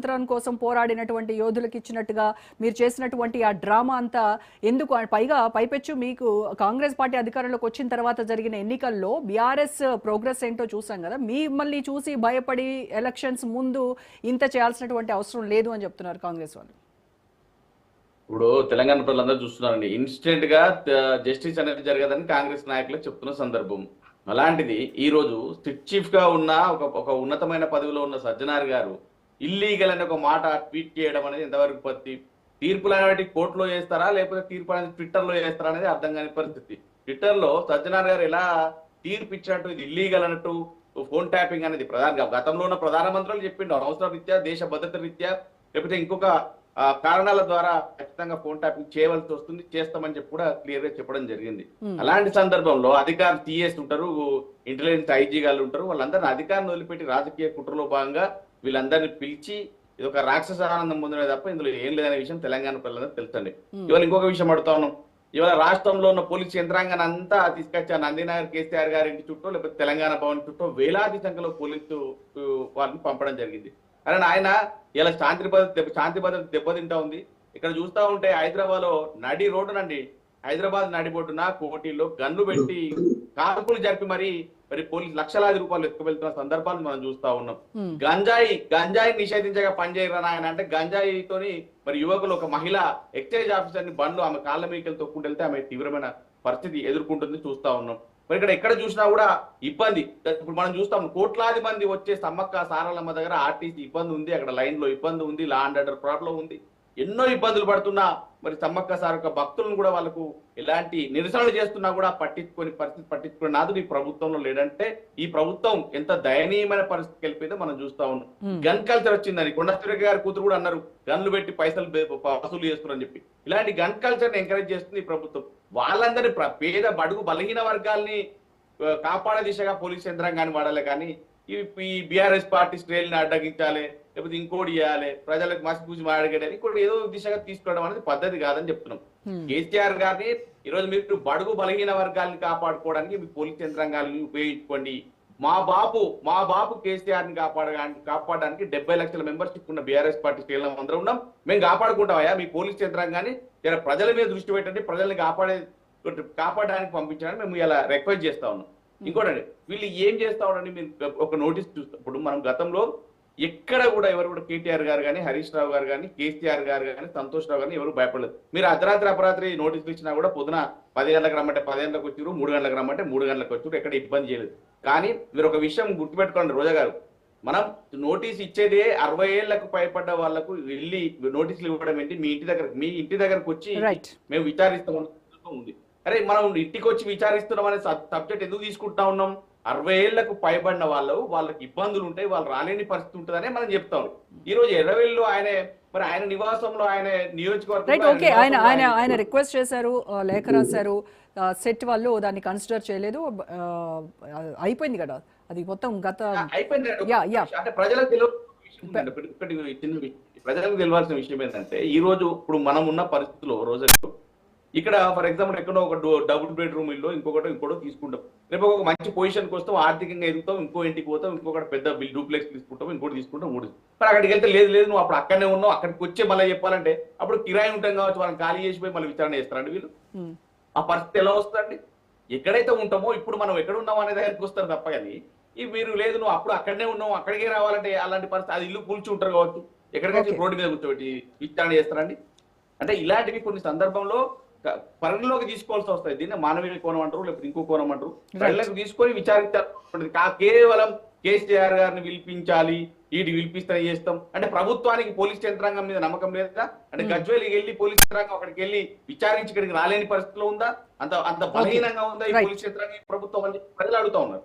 స్వాతంత్రం కోసం పోరాడినటువంటి యోధులకు ఇచ్చినట్టుగా మీరు చేసినటువంటి ఆ డ్రామా అంతా ఎందుకు? పైగా పైపెచ్చు మీకు కాంగ్రెస్ పార్టీ అధికారంలోకి వచ్చిన తర్వాత జరిగిన ఎన్నికల్లో బీఆర్ఎస్ ప్రోగ్రెస్ ఏంటో చూసాం కదా, మిమ్మల్ని చూసి భయపడి ఎలక్షన్స్ ముందు ఇంత చేయాల్సినటువంటి అవసరం లేదు అని చెప్తున్నారు కాంగ్రెస్ వాళ్ళు. ఇప్పుడు తెలంగాణ ప్రజలందరూ చూస్తున్నారండి, ఇన్స్టెంట్ గా జస్టిస్ అనేది జరగదని కాంగ్రెస్ నాయకులు చెప్తున్న సందర్భం. అలాంటిది ఈ రోజు స్ట్రిక్ట్ చీఫ్ గా ఉన్న ఒక ఉన్నతమైన పదవిలో ఉన్న సజ్జనార్ గారు ఇల్లీగల్ అనే ఒక మాట ట్వీట్ చేయడం అనేది ఎంతవరకు పత్తి? తీర్పులు అనేవి కోర్టులో చేస్తారా లేకపోతే తీర్పు అనేది ట్విట్టర్ లో చేస్తారా అనేది అర్థం కాని పరిస్థితి. ట్విట్టర్ లో సజ్జనార్ గారు ఎలా తీర్పు ఇచ్చినట్టు ఇది ఇల్లీగల్ అన్నట్టు ఫోన్ ట్యాపింగ్ అనేది గతంలో ఉన్న ప్రధానమంత్రులు చెప్పిండు, అవసర రీత్యా దేశ భద్రత రీత్యా లేకపోతే ఇంకొక కారణాల ద్వారా ఖచ్చితంగా ఫోన్ ట్యాపింగ్ చేయవలసి వస్తుంది, చేస్తామని చెప్పి కూడా క్లియర్ గా చెప్పడం జరిగింది. అలాంటి సందర్భంలో అధికారులు టీఎస్ ఉంటారు, ఇంటెలిజెన్స్ ఐజీ గారు ఉంటారు, వాళ్ళందరినీ అధికారాన్ని వదిలిపెట్టి రాజకీయ కుట్రలో భాగంగా వీళ్ళందరినీ పిలిచి ఇది ఒక రాక్షస ఆనందం పొందడే తప్ప ఇందులో ఏం లేదనే విషయం తెలంగాణ ప్రజలందరూ తెలుసండి. ఇవాళ ఇంకొక విషయం అడుగుతా ఉన్నాం, ఇవాళ రాష్ట్రంలో ఉన్న పోలీసు యంత్రాంగాన్ని అంతా తీసుకొచ్చి నందినగర్ కేసీఆర్ గారి ఇంటి చుట్టూ లేకపోతే తెలంగాణ భవన్ చుట్టూ వేలాది సంఖ్యలో పోలీసు వాళ్ళని పంపడం జరిగింది. కానీ ఆయన ఇలా శాంతి భద్రత దెబ్బతింటా ఉంది. ఇక్కడ చూస్తా ఉంటే హైదరాబాద్ లో నడి రోడ్డునండి, హైదరాబాద్ నడిబొడ్డున కోటిలో గన్లు పెట్టి కాల్పులు జరిపి మరి పోలీసు లక్షలాది రూపాయలు ఎత్తుకువెళ్తున్న సందర్భాలు మనం చూస్తా ఉన్నాం. గంజాయి నిషేధించగా పనిచేయరా ఆయన అంటే గంజాయితోని మరి యువకులు ఒక మహిళ ఎక్సైజ్ ఆఫీసర్ ని బండ్లు ఆమె కాళ్ళ మీదకి తొక్కుంటెళ్తే ఆమె తీవ్రమైన పరిస్థితి ఎదుర్కొంటుంది చూస్తా ఉన్నాం. మరి ఇక్కడ ఎక్కడ చూసినా కూడా ఇబ్బంది. ఇప్పుడు మనం చూస్తాం కోట్లాది మంది వచ్చే సమ్మక్క సారలమ్మ దగ్గర ఆర్టీసీ ఇబ్బంది ఉంది, అక్కడ లైన్ లో ఇబ్బంది ఉంది, లా అండ్ ఆర్డర్ ప్రాబ్లం ఉంది, ఎన్నో ఇబ్బందులు పడుతున్నా మరి సమ్మక్క సారక్క భక్తులను కూడా వాళ్ళకు ఎలాంటి నిరసనలు చేస్తున్నా కూడా పట్టించుకునే నాదుడు ఈ ప్రభుత్వంలో లేడంటే ఈ ప్రభుత్వం ఎంత దయనీయమైన పరిస్థితికి వెళ్ళిపోయిందో మనం చూస్తా ఉన్నాం. గన్ కల్చర్ వచ్చిందని కొండా సురేఖ గారి కూతురు కూడా అన్నారు, గన్లు పెట్టి పైసలు వసూలు చేస్తున్నారని చెప్పి. ఇలాంటి గన్ కల్చర్ ని ఎంకరేజ్ చేస్తుంది ఈ ప్రభుత్వం. వాళ్ళందరినీ పేద బడుగు బలహీన వర్గాల్ని కాపాడే దిశగా పోలీస్ యంత్రాంగాన్ని వాడాలి, కానీ ఈ బీఆర్ఎస్ పార్టీ స్ట్రేల్ని అడ్డగించాలి లేకపోతే ఇంకోటి చేయాలి, ప్రజలకు మసిపూసి మాడగడాలి, ఇంకోటి ఏదో దిశగా తీసుకోవడం అనేది పద్ధతి కాదని చెప్తున్నాం. కేసీఆర్ గారిని ఈరోజు మీరు బడుగు బలహీన వర్గాల్ని కాపాడుకోవడానికి మీ పోలీస్ యంత్రాంగాలను ఉపయోగించుకోండి. మా బాపు కేసీఆర్ ని కాపాడడానికి 70 లక్షల మెంబర్షిప్ ఉన్న బీఆర్ఎస్ పార్టీ స్టేల్లో అందరూ ఉన్నాం, మేము కాపాడుకుంటామయ్యా. మీ పోలీస్ యంత్రాంగాన్ని ప్రజల మీద దృష్టి పెట్టండి, ప్రజల్ని కాపాడడానికి పంపించడానికి మేము ఇలా రిక్వెస్ట్ చేస్తా ఉన్నాం. ఇంకోటండి, వీళ్ళు ఏం చేస్తా ఉన్నారని మీరు ఒక నోటీస్ చూస్తాం. ఇప్పుడు మనం గతంలో ఎక్కడ కూడా ఎవరు కూడా కేటీఆర్ గారు కానీ, హరీష్ రావు గారు కానీ, కేసీఆర్ గారు కానీ, సంతోష్ రావు కానీ ఎవరు భయపడలేదు. మీరు అర్ధరాత్రి నోటీసులు ఇచ్చినా కూడా పొద్దున 10 గంటలకు రమ్మంటే 10 గంటలకు వచ్చారు, 3 గంటలకు రమ్మంటే 3 గంటలకు వచ్చారు, ఎక్కడ ఇబ్బంది చేయలేదు. కానీ మీరు ఒక విషయం గుర్తుపెట్టుకోండి రోజా గారు, మనం నోటీస్ ఇచ్చేదే 60 ఏళ్లకు పైపడ్డ వాళ్లకు వెళ్ళి నోటీసులు ఇవ్వడం ఏంటి? మీ ఇంటి దగ్గరకు వచ్చి మేము విచారిస్తాం ఉంది. అరే మనం ఇంటికి వచ్చి విచారిస్తున్నాం అనే సబ్జెక్ట్ ఎందుకు తీసుకుంటా ఉన్నాం? 60 ఏళ్లకు పైబడిన వాళ్ళకి ఇబ్బందులు ఉంటాయి, వాళ్ళు రాలేని పరిస్థితి ఉంటుందనే మనం చెప్తాం. ఈ రోజు ఎర్రవెల్లిలో ఆయన నివాసంలో ఆయన నియోజకవర్గం ఆయన రిక్వెస్ట్ చేశారు, లేఖ రాశారు, సెట్ వాళ్ళు దాన్ని కన్సిడర్ చేయలేదు, అయిపోయింది కదా అది మొత్తం అయిపోయింది. అంటే ప్రజలకు తెలియాల్సిన విషయం ఏంటంటే ఈ రోజు ఇప్పుడు మనం ఉన్న పరిస్థితిలో రోజు ఇక్కడ ఫర్ ఎగ్జాంపుల్ ఎక్కడో ఒక డబుల్ బెడ్రూమ్ ఇల్లు ఇంకోటో తీసుకుంటాం, రేపు ఒక మంచి పొజిషన్కి వస్తాం, ఆర్థికంగా ఎదుగుతాం, ఇంకో ఇంటికి పోతాం, ఇంకొకటి పెద్ద డూప్లెక్స్ తీసుకుంటాం, ఇంకోటి తీసుకుంటాం, మరి అక్కడికి వెళ్తే లేదు నువ్వు అప్పుడు అక్కడనే ఉన్నావు, అక్కడికి వచ్చే మళ్ళీ చెప్పాలంటే అప్పుడు కిరాయి ఉంటాం కావచ్చు, వాళ్ళని ఖాళీ చేసిపోయి మళ్ళీ విచారణ చేస్తారండి వీళ్ళు. ఆ పరిస్థితి ఎలా వస్తుందండి? ఎక్కడైతే ఉంటామో ఇప్పుడు మనం ఎక్కడ ఉన్నామో అనే దగ్గరికి వస్తారు తప్ప, కానీ మీరు లేదు నువ్వు అప్పుడు అక్కడనే ఉన్నావు అక్కడికే రావాలంటే అలాంటి పరిస్థితి, అది ఇల్లు కూల్చి ఉంటారు కావచ్చు, ఎక్కడికైతే రోడ్డు మీద కూర్చోబెట్టి విచారణ చేస్తారండి. అంటే ఇలాంటివి కొన్ని సందర్భంలో పరిగణలోకి తీసుకోవాల్సి వస్తాయి. దీన్ని మానవీయ కోణం అంటారు, లేకపోతే ఇంకో కోణం అంటారు. పరిగణలోకి తీసుకొని విచారించాలి. కేవలం కేసీఆర్ గారిని పిలిపించాలి, వీటి పిలిపిస్తానే చేస్తాం అంటే ప్రభుత్వానికి పోలీస్ యంత్రాంగం మీద నమ్మకం లేదా? అంటే గజ్వేలికి వెళ్ళి పోలీస్ యంత్రాంగం అక్కడికి వెళ్ళి విచారించి ఇక్కడికి రాలేని పరిస్థితిలో ఉందా? అంత బలహీనంగా ఉందా ఈ పోలీస్ యంత్రాంగం ప్రభుత్వం అని ప్రజలు అడుగుతా ఉన్నారు.